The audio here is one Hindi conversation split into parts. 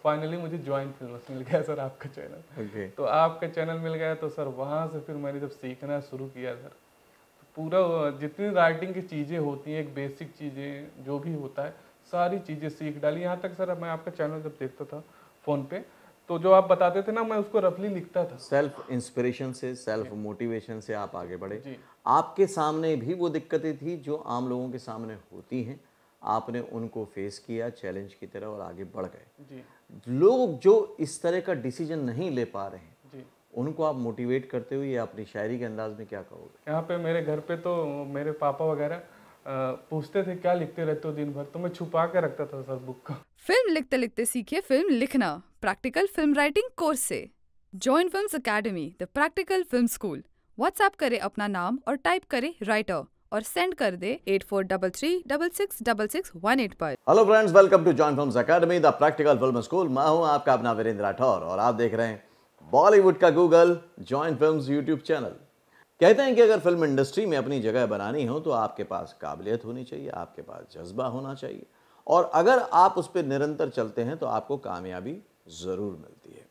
फाइनली मुझे जॉइन फिल्म्स मिल गया सर, आपका चैनल। तो आपका चैनल मिल गया तो सर वहाँ से फिर मैंने जब सीखना शुरू किया सर, तो पूरा जितनी राइटिंग की चीज़ें होती हैं, एक बेसिक चीज़ें जो भी होता है, सारी चीज़ें सीख डाली। यहाँ तक सर मैं आपका चैनल जब देखता था फ़ोन पे, तो जो आप बताते थे ना, मैं उसको रफली लिखता था। सेल्फ इंस्पिरेशन से, सेल्फ मोटिवेशन से आप आगे बढ़े। जी आपके सामने भी वो दिक्कतें थी जो आम लोगों के सामने होती हैं, आपने उनको फेस किया चैलेंज की तरह और आगे बढ़ गए। जी लोग जो इस तरह का डिसीजन नहीं ले पा रहे हैं, जी। उनको आप मोटिवेट करते हुए या अपनी शायरी के अंदाज में क्या कहोगे? यहाँ पे मेरे घर पे तो मेरे पापा वगैरह पूछते थे क्या लिखते रहते हो दिन भर, तो मैं छुपा के रखता था सर बुक को। फिल्म लिखते लिखते सीखिए फिल्म लिखना प्रैक्टिकल फिल्म राइटिंग कोर्स से। Join films academy the practical film school. WhatsApp करे अपना नाम और टाइप करे राइटर और सेंड कर दे 8433666618 पर। Hello friends, welcome to join films academy the practical film school. मैं हूं आपका अपना वीरेंद्र राठौर और आप देख रहे हैं बॉलीवुड का Google, join films YouTube channel. कहते हैं कि अगर फिल्म इंडस्ट्री में अपनी जगह बनानी हो तो आपके पास काबिलियत होनी चाहिए, आपके पास जज्बा होना चाहिए, और अगर आप उस पर निरंतर चलते हैं तो आपको कामयाबी ज़रूर मिलती है।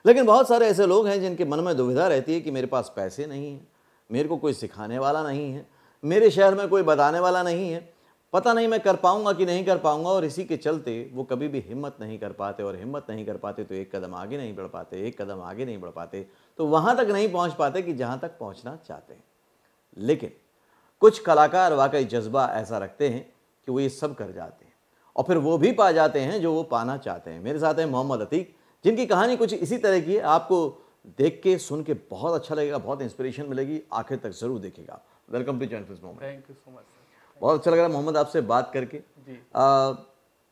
लेकिन बहुत सारे ऐसे लोग हैं जिनके मन में दुविधा रहती है कि मेरे पास पैसे नहीं हैं, मेरे को कोई सिखाने वाला नहीं है, मेरे शहर में कोई बताने वाला नहीं है, पता नहीं मैं कर पाऊंगा कि नहीं कर पाऊंगा, और इसी के चलते वो कभी भी हिम्मत नहीं कर पाते, और हिम्मत नहीं कर पाते तो एक कदम आगे नहीं बढ़ पाते, एक कदम आगे नहीं बढ़ पाते तो वहाँ तक नहीं पहुँच पाते कि जहाँ तक पहुँचना चाहते हैं। लेकिन कुछ कलाकार वाकई जज्बा ऐसा रखते हैं कि वो ये सब कर जाते हैं और फिर वो भी पा जाते हैं जो वो पाना चाहते हैं। मेरे साथ हैं मोहम्मद अतीक, जिनकी कहानी कुछ इसी तरह की है। आपको देख के सुन के बहुत अच्छा लगेगा, बहुत इंस्पिरेशन मिलेगी, आखिर तक जरूर देखिएगा। Welcome to join films Mohammed. Thank you so much sir. बहुत अच्छा लग रहा है मोहम्मद आपसे बात करके। जी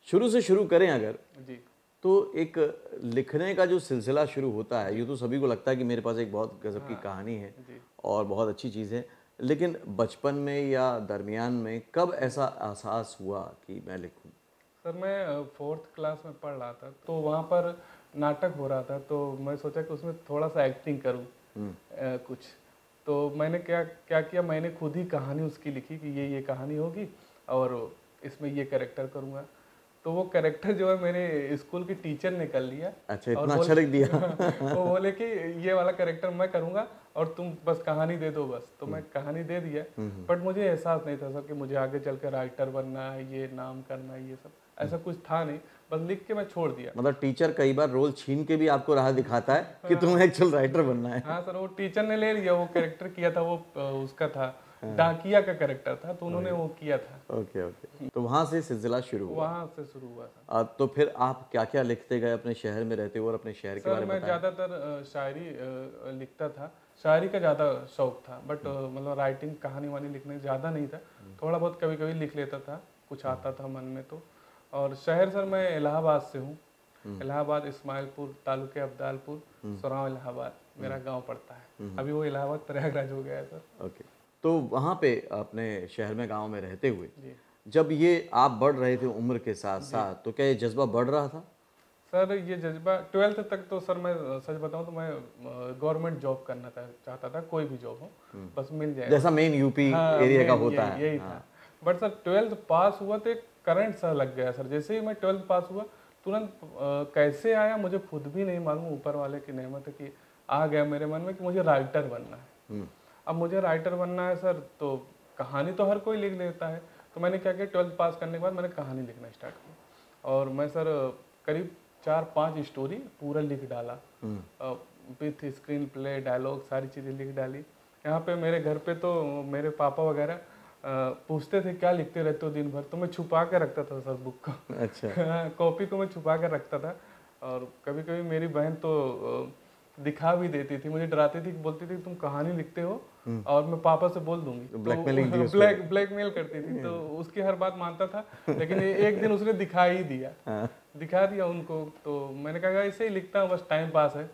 शुरू से शुरू करें अगर, जी तो एक लिखने का जो सिलसिला शुरू होता है, यूँ तो सभी को लगता है कि मेरे पास एक बहुत गजब की कहानी है जी। और बहुत अच्छी चीज़ है, लेकिन बचपन में या दरमियान में कब ऐसा एहसास हुआ कि मैं लिखूं? सर मैं 4th क्लास में पढ़ रहा था, तो वहाँ पर नाटक हो रहा था, तो मैं सोचा कि उसमें थोड़ा सा एक्टिंग करूँ कुछ। तो मैंने क्या क्या किया, मैंने खुद ही कहानी उसकी लिखी कि ये कहानी होगी और इसमें ये कैरेक्टर करूँगा। तो वो कैरेक्टर जो है मेरे स्कूल के टीचर ने कर लिया। अच्छा, और इतना अच्छा लिख दिया। वो बोले कि ये वाला कैरेक्टर मैं करूँगा और तुम बस कहानी दे दो बस। तो मैं कहानी दे दिया, बट मुझे एहसास नहीं था सर कि मुझे आगे चल कर राइटर बनना है, ये नाम करना है, ये सब ऐसा कुछ था नहीं, बस लिख के मैं छोड़ दिया। मतलब टीचर कई बार रोल छीन के भी आपको राह दिखाता है कि तुम्हें एक्चुअल राइटर बनना है। हाँ सर, वो टीचर ने ले लिया, वो कैरेक्टर किया था, वो उसका था डाकिया का कैरेक्टर था, तो उन्होंने वो किया था। ओके ओके, तो वहाँ से सिलसिला शुरू हुआ। वहाँ से शुरू हुआ था। तो फिर आप क्या क्या लिखते गए अपने शहर में रहते हुए, और अपने शहर के सर बारे में मैं बताएं। ज़्यादातर शायरी लिखता था। शायरी का ज़्यादा शौक था, बट मतलब राइटिंग कहानी वानी लिखने ज़्यादा नहीं था। थोड़ा बहुत कभी कभी लिख लेता था, कुछ आता था मन में तो। और शहर सर मैं इलाहाबाद से हूँ। इलाहाबाद इस्माइलपुर तालुके अब्दालपुर सुराव इलाहाबाद मेरा गांव पड़ता है। अभी वो इलाहाबाद प्रयागराज हो गया है सर। ओके, तो वहाँ पे अपने शहर में, गांव में रहते हुए जी जब ये आप बढ़ रहे थे उम्र के साथ साथ, तो क्या ये जज्बा बढ़ रहा था? सर, ये जज्बा 12th तक तो सर मैं सच बताऊं तो मैं गवर्नमेंट जॉब करना चाहता था, कोई भी जॉब हो बस मिल जाए। जैसा मेन यूपी हाँ, एरिया का मेन होता है। यही था। बट सर 12th पास हुआ तो एक करंट सा लग गया सर। जैसे ही मैं 12th पास हुआ तुरंत कैसे आया मुझे खुद भी नहीं मालूम, ऊपर वाले की नेमत है कि आ गया मेरे मन में कि मुझे राइटर बनना है। अब मुझे राइटर बनना है सर, तो कहानी तो हर कोई लिख लेता है। तो मैंने क्या किया, 12th पास करने के बाद मैंने कहानी लिखना स्टार्ट किया और मैं सर करीब 4-5 स्टोरी पूरा लिख डाला, विथ स्क्रीन प्ले, डायलॉग, सारी चीज़ें लिख डाली। यहाँ पे मेरे घर पे तो मेरे पापा वगैरह पूछते थे क्या लिखते रहते हो दिन भर, तो मैं छुपा के रखता था सर बुक को। अच्छा। कॉपी को मैं छुपा कर रखता था। और कभी कभी मेरी बहन तो दिखा भी देती थी, मुझे डराती थी, बोलती थी तुम कहानी लिखते हो और मैं पापा से बोल दूंगी। तो ब्लैकमेल करती थी, तो उसकी हर बात मानता था। लेकिन एक दिन उसने दिखा ही दिया, दिखा दिया उनको। तो मैंने कहा ऐसे ही लिखता हूँ, बस टाइम पास है,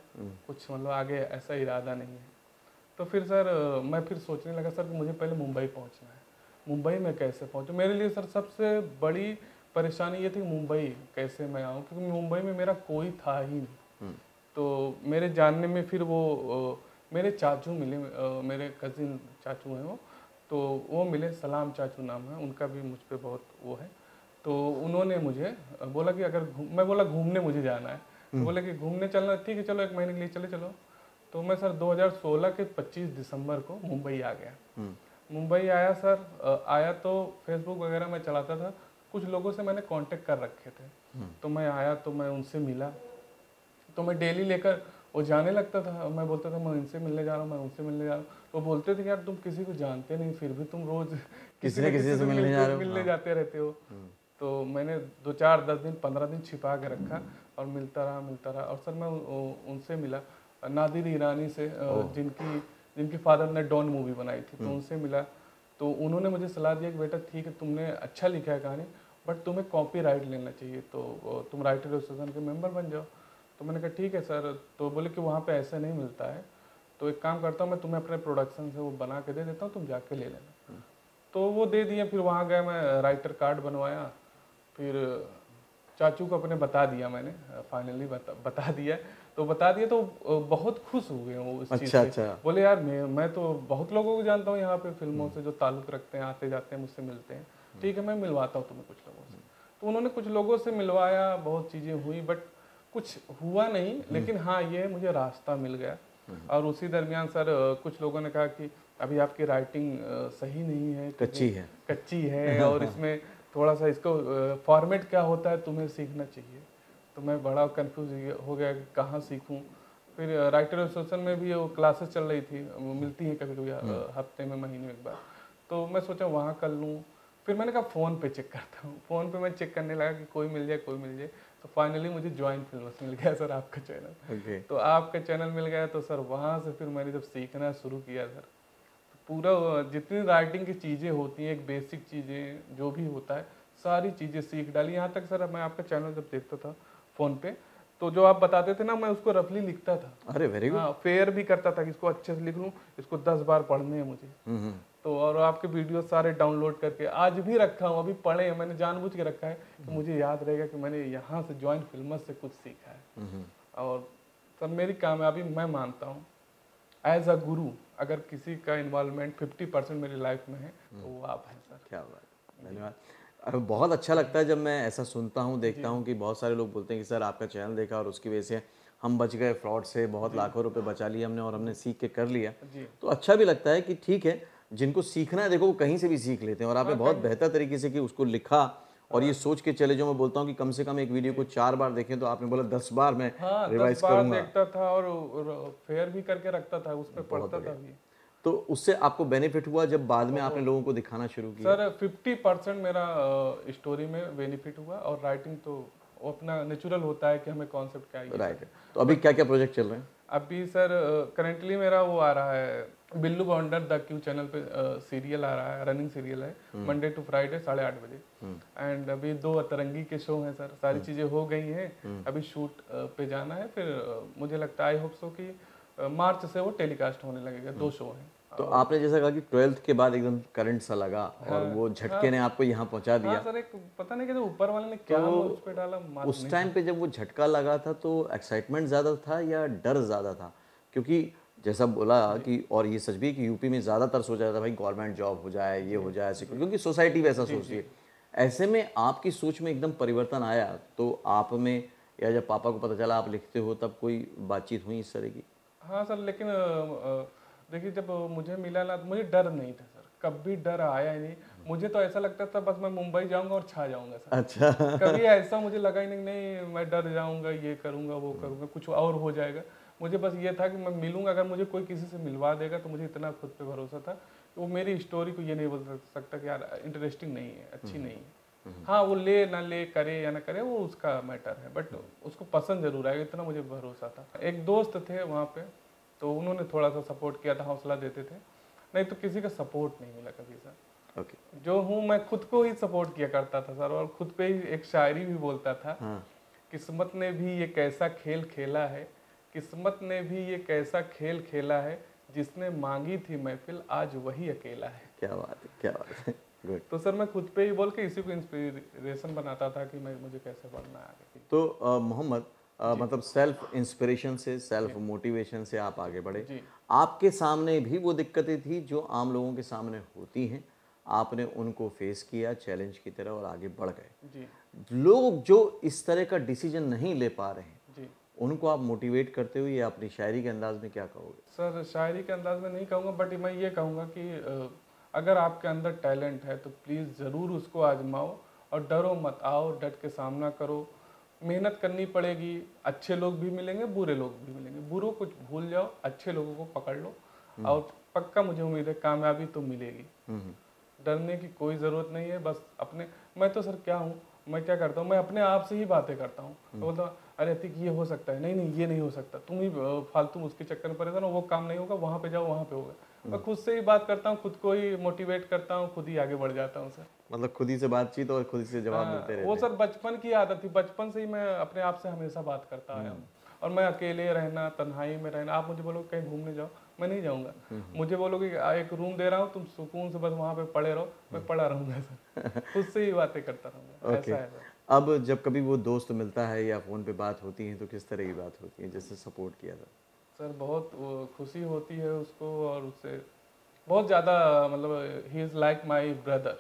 कुछ मतलब आगे ऐसा इरादा नहीं है। तो फिर सर मैं फिर सोचने लगा सर कि मुझे पहले मुंबई पहुँचना है। मुंबई में कैसे पहुँचूँ? मेरे लिए सर सबसे बड़ी परेशानी ये थी मुंबई कैसे मैं आऊँ, क्योंकि मुंबई में मेरा कोई था ही नहीं। तो मेरे जानने में फिर वो मेरे चाचू मिले, मेरे कज़िन चाचू हैं वो, तो वो मिले, सलाम चाचू नाम है उनका, भी मुझ पे बहुत वो है। तो उन्होंने मुझे बोला कि अगर मैं बोला घूमने मुझे जाना है, तो बोले कि घूमने चलना, ठीक है चलो 1 महीने के लिए चले चलो। तो मैं सर 2016 के 25 दिसंबर को मुंबई आ गया। मुंबई आया सर, आया तो फेसबुक वगैरह मैं चलाता था, कुछ लोगों से मैंने कांटेक्ट कर रखे थे। तो मैं आया तो मैं उनसे मिला, तो मैं डेली लेकर वो जाने लगता था। मैं बोलता था मैं इनसे मिलने जा रहा हूँ, मैं उनसे मिलने जा रहा हूँ। तो बोलते थे यार तुम किसी को जानते नहीं, फिर भी तुम रोज किसी न किसी से मिलने जाते रहते हो। तो मैंने 2, 4, 10 दिन 15 दिन छिपा के रखा और मिलता रहा। और सर मैं उनसे मिला, नादिर ईरानी से, जिनके फादर ने डॉन मूवी बनाई थी, तो उनसे मिला। तो उन्होंने मुझे सलाह दिया कि बेटा ठीक है तुमने अच्छा लिखा है कहानी, बट तुम्हें कॉपीराइट लेना चाहिए, तो तुम राइटर एसोसिएशन के मेंबर बन जाओ। तो मैंने कहा ठीक है सर। तो बोले कि वहाँ पे ऐसे नहीं मिलता है, तो एक काम करता हूँ मैं तुम्हें अपने प्रोडक्शन से वो बना के दे देता हूँ, तुम जाके ले लेना। तो वो दे दिए। फिर वहाँ गया, मैं राइटर कार्ड बनवाया, फिर चाचू को अपने बता दिया मैंने, फाइनली बता दिया। तो बता दिया तो बहुत खुश हुए वो उस चीज़ से। अच्छा। बोले यार मैं तो बहुत लोगों को जानता हूँ यहाँ पे फिल्मों से जो ताल्लुक़ रखते हैं, आते जाते हैं, मुझसे मिलते हैं, ठीक है मैं मिलवाता हूँ तुम्हें कुछ लोगों से। तो उन्होंने कुछ लोगों से मिलवाया, बहुत चीज़ें हुई, बट कुछ हुआ नहीं। लेकिन हाँ ये मुझे रास्ता मिल गया। और उसी दरमियान सर कुछ लोगों ने कहा कि अभी आपकी राइटिंग सही नहीं है, कच्ची है और इसमें थोड़ा सा इसको फॉर्मेट क्या होता है तुम्हें सीखना चाहिए। तो मैं बड़ा कंफ्यूज हो गया कि कहाँ सीखूं। फिर राइटर एसोसिएशन में भी वो क्लासेस चल रही थी, मिलती हैं कभी कभी हफ्ते में, महीने में एक बार, तो मैं सोचा वहाँ कर लूँ। फिर मैंने कहा फ़ोन पे चेक करता हूँ। फ़ोन पे मैं चेक करने लगा कि कोई मिल जाए। तो फाइनली मुझे जॉइन फिल्म्स मिल गया सर, आपका चैनल। तो आपका चैनल मिल गया तो सर वहाँ से फिर मैंने जब सीखना शुरू किया सर, तो पूरा जितनी राइटिंग की चीज़ें होती हैं, एक बेसिक चीज़ें जो भी होता है, सारी चीज़ें सीख डाली। यहाँ तक सर मैं आपका चैनल जब देखता था फ़ोन पे, तो जो आप बताते थे ना, मैं उसको रफली लिखता था। अरे वेरी गुड। हाँ, फेयर भी करता था कि इसको अच्छे से लिख लूँ, इसको 10 बार पढ़ने हैं मुझे। तो और आपके वीडियो सारे डाउनलोड करके आज भी रखा हूँ, अभी पढ़े हैं, मैंने जानबूझ के रखा है कि मुझे याद रहेगा कि मैंने यहाँ से जॉइन फिल्म्स से कुछ सीखा है। और सर मेरी कामयाबी मैं मानता हूँ एज अ गुरु, अगर किसी का इन्वॉल्वमेंट 50% मेरी लाइफ में है तो वो आप हैं सर। क्या बात, धन्यवाद। बहुत अच्छा लगता है जब मैं ऐसा सुनता हूँ, देखता हूँ कि बहुत सारे लोग बोलते हैं कि सर आपका चैनल देखा और उसकी वजह से हम बच गए फ्रॉड से, बहुत लाखों रुपए बचा लिए हमने और हमने सीख के कर लिया। तो अच्छा भी लगता है कि ठीक है, जिनको सीखना है देखो वो कहीं से भी सीख लेते हैं। और आपने बहुत बेहतर तरीके से कि उसको लिखा और ये सोच के चले, जो मैं बोलता हूँ कि कम से कम एक वीडियो को 4 बार देखें, तो आपने बोला 10 बार मैं रिवाइज करूंगा। देखता था और फेयर भी करके रखता था, उस पर पढ़ता था भी। तो उससे आपको बेनिफिट हुआ जब बाद में आपने लोगों को दिखाना शुरू किया? सर 50% मेरा स्टोरी में बेनिफिट हुआ, और राइटिंग तो अपना नेचुरल होता है कि हमें कॉन्सेप्ट क्या है। राइट। तो अभी क्या क्या प्रोजेक्ट चल रहे हैं? अभी सर करेंटली मेरा वो आ रहा है, बिल्लू बॉन्डर द क्यू चैनल पे सीरियल आ रहा है, रनिंग सीरियल है, मंडे टू फ्राइडे 8:30 बजे। एंड अभी 2 अतरंगी के शो हैं सर, सारी चीज़ें हो गई हैं, अभी शूट पे जाना है। फिर मुझे लगता है आई होप सो कि मार्च से वो टेलीकास्ट होने लगेगा। 2 शो हैं। तो आपने जैसा कहा कि 12th के बाद एकदम करंट सा लगा और वो झटके ने आपको यहाँ पहुँचा दिया। हाँ सर, एक पता नहीं कैसे ऊपर वाले ने क्या मुझ पे डाला। उस टाइम पे जब वो झटका लगा था तो एक्साइटमेंट ज़्यादा था या डर ज़्यादा था? क्योंकि जैसा बोला कि, और ये सच भी कि यूपी में ज़्यादातर सोचा जाता है भाई गवर्नमेंट जॉब हो जाए, ये हो जाए, क्योंकि सोसाइटी वैसा सोचती है। ऐसे में आपकी सोच में एकदम परिवर्तन आया तो आप में, या जब पापा को पता चला आप लिखते हो, तब कोई बातचीत हुई इस तरह की? हाँ सर, लेकिन देखिए जब मुझे मिला ना, मुझे डर नहीं था सर, कभी डर आया ही नहीं। मुझे तो ऐसा लगता था बस मैं मुंबई जाऊंगा और छा जाऊंगा सर। अच्छा। कभी ऐसा मुझे लगा ही नहीं मैं डर जाऊंगा, ये करूंगा वो करूंगा, कुछ और हो जाएगा। मुझे बस ये था कि मैं मिलूंगा, अगर मुझे कोई किसी से मिलवा देगा तो मुझे इतना खुद पे भरोसा था कि वो मेरी स्टोरी को ये नहीं बोल सकता कि यार इंटरेस्टिंग नहीं है, अच्छी नहीं है। हाँ, वो ले ना ले, करे या ना करे, वो उसका मैटर है, बट उसको पसंद जरूर आएगा, इतना मुझे भरोसा था। एक दोस्त थे वहाँ पे, तो उन्होंने थोड़ा सा सपोर्ट किया था, हौसला देते थे, नहीं तो किसी का सपोर्ट नहीं मिला कभी सर। जो हूँ मैं खुद को ही सपोर्ट किया करता था सर, और खुद पे ही एक शायरी भी बोलता था। किस्मत ने भी ये कैसा खेल खेला है, किस्मत ने भी ये कैसा खेल खेला है, जिसने मांगी थी महफिल आज वही अकेला है। क्या बात है, क्या बात है। गुड। तो सर मैं खुद पे ही बोल के इसी को इंस्पिरेशन बनाता था कि मुझे कैसे बढ़ना है आगे। तो मोहम्मद, मतलब सेल्फ इंस्पिरेशन से, सेल्फ मोटिवेशन से आप आगे बढ़े। आपके सामने भी वो दिक्कतें थी जो आम लोगों के सामने होती हैं, आपने उनको फेस किया चैलेंज की तरह और आगे बढ़ गए। लोग जो इस तरह का डिसीजन नहीं ले पा रहे हैं, उनको आप मोटिवेट करते हुए या अपनी शायरी के अंदाज में क्या कहोगे? सर शायरी के अंदाज में नहीं कहूँगा, बट मैं ये कहूँगा कि अगर आपके अंदर टैलेंट है तो प्लीज़ ज़रूर उसको आजमाओ और डरो मत, आओ डट के सामना करो। मेहनत करनी पड़ेगी, अच्छे लोग भी मिलेंगे, बुरे लोग भी मिलेंगे। बुरों को भूल जाओ, अच्छे लोगों को पकड़ लो और पक्का मुझे उम्मीद है कामयाबी तो मिलेगी। डरने की कोई ज़रूरत नहीं है। बस अपने, मैं तो सर क्या हूँ, मैं क्या करता हूँ, मैं अपने आप से ही बातें करता हूँ। तो बोलता हूँ अरे अतिक ये हो सकता है, नहीं नहीं ये नहीं हो सकता, तुम ही फालतू उसके चक्कर में परेशान हो, वो काम नहीं होगा, वहाँ पे जाओ वहाँ पे होगा। मैं खुद से ही बात करता हूँ, खुद को ही मोटिवेट करता हूँ, खुद ही आगे बढ़ जाता हूँ सर। मतलब खुद ही से बातचीत और खुद से जवाब मिलते रहते वो सर बचपन की आदत थी, बचपन से ही मैं अपने आप से हमेशा बात करता आया हूँ। और मैं अकेले रहना, तन्हाई में रहना, आप मुझे बोलोगे कहीं घूमने जाओ, मैं नहीं जाऊँगा। मुझे बोलोगे एक रूम दे रहा हूँ, तुम सुकून से बस वहाँ पे पड़े रहो, मैं पड़ा रहूँगा सर। खुद से ही बातें करता रहूँगा। ऐसा है सर। अब जब कभी वो दोस्त मिलता है या फ़ोन पे बात होती है तो किस तरह की बात होती है, जैसे सपोर्ट किया था? सर बहुत खुशी होती है उसको, और उससे बहुत ज़्यादा, मतलब he is like my brother.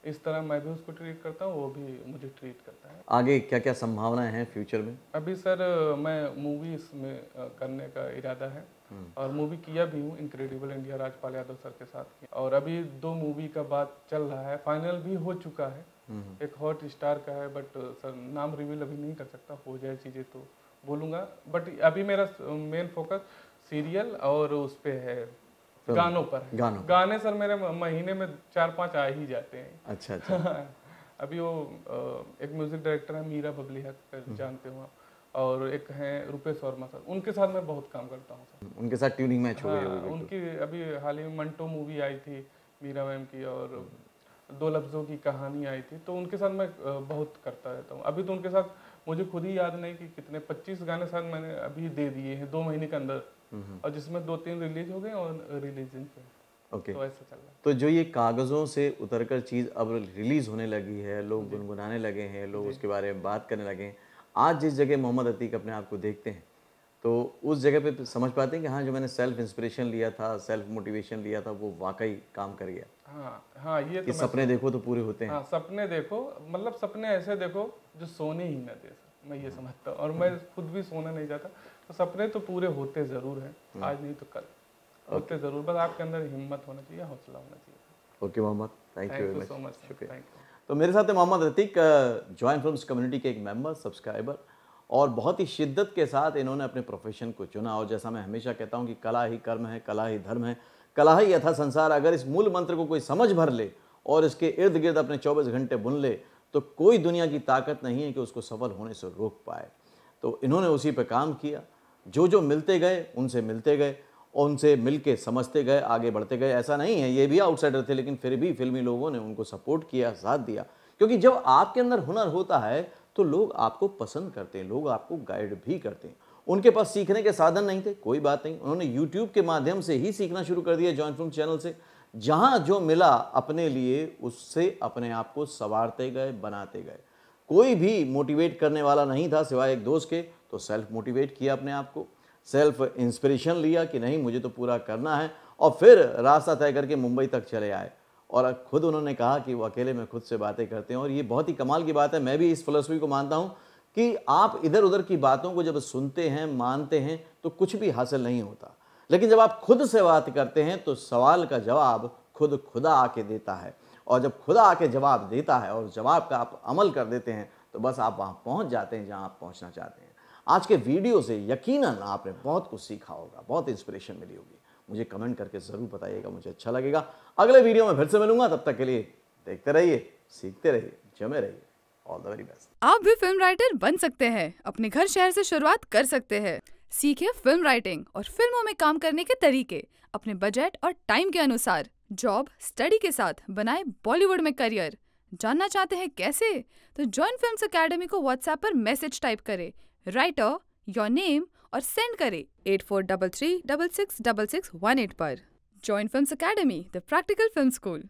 इस तरह मैं भी उसको ट्रीट करता हूँ, वो भी मुझे ट्रीट करता है। आगे क्या क्या संभावनाएं हैं फ्यूचर में? अभी सर मैं मूवीज में करने का इरादा है और मूवी किया भी हूँ, incredible India Rajpal Yadav sir के साथ किया। और अभी 2 मूवी का बात चल रहा है, फाइनल भी हो चुका है। एक हॉट स्टार का है, बट सर नाम रिवील अभी नहीं कर सकता, हो जाए चीज़ें तो बोलूँगा। बट अभी मेरा मेन फोकस सीरियल और उस पे है, गानों पर है। गाने सर मेरे महीने में 4-5 आ ही जाते हैं। अच्छा अच्छा। अभी वो एक म्यूजिक डायरेक्टर है मीरा बबली है, जानते हो आप, और एक हैं रुपेश वर्मा सर, उनके साथ मैं बहुत काम करता हूँ सर। उनके साथ ट्यूनिंग मैच हो गई होगी। उनकी अभी हाल ही में मंटो मूवी आई थी मीरा मैम की, और 2 लफ्ज़ों की कहानी आई थी, तो उनके साथ मैं बहुत करता रहता हूँ। अभी तो उनके साथ मुझे खुद ही याद नहीं कि कितने 25 गाने शायद मैंने अभी दे दिए हैं 2 महीने के अंदर, और जिसमें 2-3 रिलीज हो गए और रिलीजिंग पे। ओके। तो ऐसा चल रहा है। तो जो ये कागज़ों से उतरकर चीज़ अब रिलीज़ होने लगी है, लोग गुनगुनाने लगे हैं, लोग उसके बारे में बात करने लगे हैं, आज जिस जगह मोहम्मद अतीक अपने आप को देखते हैं तो उस जगह पे समझ पाते हैं कि हाँ, जो मैंने सेल्फ इंस्पिरेशन लिया था, सेल्फ मोटिवेशन लिया था, वो वाकई काम कर गया। हाँ ये कि सपने देखो तो पूरे होते हैं। हाँ, सपने देखो, मतलब सपने ऐसे देखो जो सोने ही ना दे, मैं ये समझता हूँ। और मैं खुद भी सोना नहीं चाहता, तो सपने तो पूरे होते ज़रूर हैं, आज नहीं तो कल होते ज़रूर। बस आपके अंदर हिम्मत होना चाहिए, हौसला होना चाहिए। Okay Mohammad, thank you very much, so much, शुक्रिया। Thank you. तो मेरे साथ है Mohammad Atiq, join films community के एक मेंबर, सब्सक्राइबर, और बहुत ही शिद्दत के साथ इन्होंने अपने प्रोफेशन को चुना। और जैसा मैं हमेशा कहता हूँ कि कला ही कर्म है, कला ही धर्म है, कला ही यथा संसार। अगर इस मूल मंत्र को कोई समझ भर ले और इसके इर्द गिर्द अपने 24 घंटे बुन ले तो कोई दुनिया की ताकत नहीं है कि उसको सफल होने से रोक पाए। तो इन्होंने उसी पर काम किया, जो जो मिलते गए उनसे मिलते गए और उनसे मिलके समझते गए, आगे बढ़ते गए। ऐसा नहीं है, ये भी आउटसाइडर थे, लेकिन फिर भी फिल्मी लोगों ने उनको सपोर्ट किया, साथ दिया। क्योंकि जब आपके अंदर हुनर होता है तो लोग आपको पसंद करते हैं, लोग आपको गाइड भी करते हैं। उनके पास सीखने के साधन नहीं थे, कोई बात नहीं, उन्होंने यूट्यूब के माध्यम से ही सीखना शुरू कर दिया, जॉइन फिल्म चैनल से। जहाँ जो मिला अपने लिए उससे अपने आप को संवारते गए, बनाते गए। कोई भी मोटिवेट करने वाला नहीं था सिवाय एक दोस्त के, तो सेल्फ मोटिवेट किया अपने आप को, सेल्फ इंस्पिरेशन लिया कि नहीं मुझे तो पूरा करना है, और फिर रास्ता तय करके मुंबई तक चले आए। और खुद उन्होंने कहा कि वो अकेले में खुद से बातें करते हैं, और ये बहुत ही कमाल की बात है। मैं भी इस फिलॉसफी को मानता हूँ कि आप इधर उधर की बातों को जब सुनते हैं, मानते हैं, तो कुछ भी हासिल नहीं होता, लेकिन जब आप खुद से बात करते हैं तो सवाल का जवाब खुद खुदा आके देता है। और जब खुदा आके जवाब देता है और जवाब का आप अमल कर देते हैं तो बस आप वहाँ पहुँच जाते हैं जहाँ आप पहुँचना चाहते हैं। आज के वीडियो से यकीनन आपने बहुत कुछ सीखा होगा, बहुत इंस्पिरेशन मिली होगी। मुझे कमेंट करके ज़रूर बताइएगा, मुझे अच्छा लगेगा। अगले वीडियो में फिर से मिलूंगा, तब तक के लिए देखते रहिए, सीखते रहिए, जमे रहिए। All the very best. आप भी फिल्म राइटर बन सकते हैं, अपने घर शहर से शुरुआत कर सकते हैं। सीखिए फिल्म राइटिंग और फिल्मों में काम करने के तरीके, अपने बजट और टाइम के अनुसार। जॉब स्टडी के साथ बनाए बॉलीवुड में करियर। जानना चाहते हैं कैसे? तो जॉइन फिल्म्स एकेडमी को व्हाट्सएप पर मैसेज टाइप करें, राइटर, योर नेम, और सेंड करें 8433666618 पर। Join films academy, the practical film school.